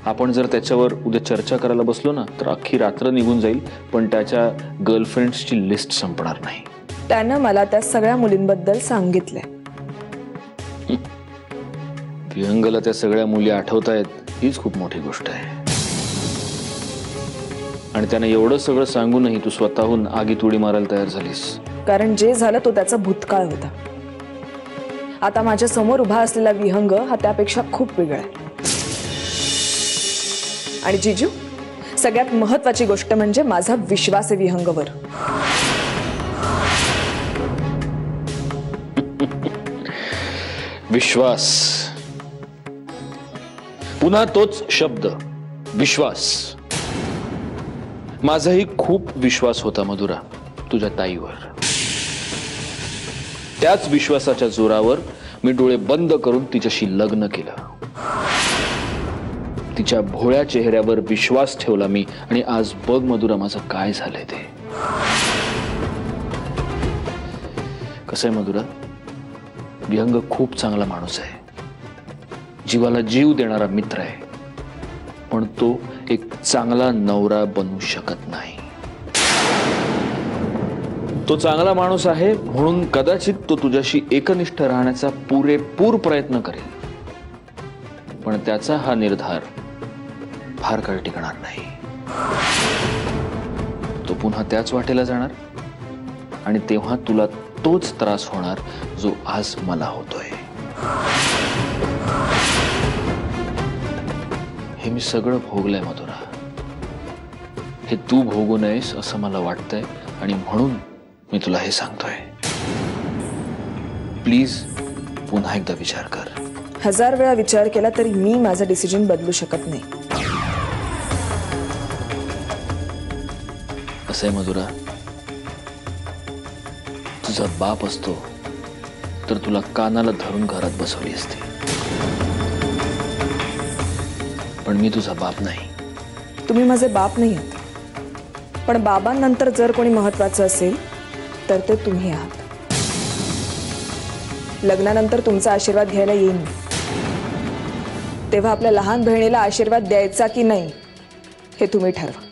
आपण जर त्याच्यावर उद्या चर्चा करायला बसलो ना तर अख्खी रात्र निघून जाईल, पण त्याच्या गर्लफ्रेंड्सची लिस्ट संपणार नाही. त्यानं मला त्या सगळ्या मुलींबद्दल सांगितलंय. विहंगला त्या सगळ्या मुली आठवतायत हीच खूप मोठी गोष्ट आहे. आणि त्यानं एवढं सगळं सांगूनही तू स्वतःहून आगीत उडी मारायला तयार झालीस. कारण जे झालं तो त्याचा भूतकाळ होता. आता माझ्या समोर उभा असलेला विहंग हा त्यापेक्षा खूप वेगळा आहे. आणि जीजू, सगळ्यात महत्त्वाची गोष्ट म्हणजे माझा विश्वास आहे विहंगवर. विश्वास, पुन्हा तोच शब्द विश्वास. माझाही खूप विश्वास होता मधुरा तुझ्या ताईवर. त्याच विश्वासाच्या जोरावर मी डोळे बंद करून तिच्याशी लग्न केलं. तिच्या भोळ्या चेहऱ्यावर विश्वास ठेवला मी, आणि आज बघ मधुरा माझं काय झालंय ते. कसं आहे मधुरा, विहंग खूप चांगला माणूस आहे, जीवाला जीव देणारा मित्र आहे, पण तो एक चांगला नवरा बनू शकत नाही. तो चांगला माणूस आहे म्हणून कदाचित तो तुझ्याशी एकनिष्ठ राहण्याचा पुरेपूर प्रयत्न करेल, पण त्याचा हा निर्धार फार काळ टिकणार नाही. तो पुन्हा त्याच वाटेला जाणार, आणि तेव्हा तुला तोच त्रास होणार जो आज मला होतोय. हे मी सगळं भोगलंय मधुरा. हे तू भोगू नयेस असं मला वाटतंय, आणि म्हणून मी तुला हे सांगतोय. प्लीज पुन्हा एकदा विचार कर. 1000 वेळा विचार केला तरी मी माझा डिसिजन बदलू शकत नाही. असं आहे मधुरा, तुझा बाप असतो तर तुला कानाला धरून घरात बसवली असती, पण मी तुझा बाप नाही. तुम्ही माझे बाप नाही आहात, पण बाबांनंतर जर कोणी महत्त्वाचं असेल तर ते तुम्ही आहात. लग्नानंतर तुमचा आशीर्वाद घ्यायला येईन, तेव्हा आपल्या लहान बहिणीला आशीर्वाद द्यायचा की नाही हे तुम्ही ठरवा.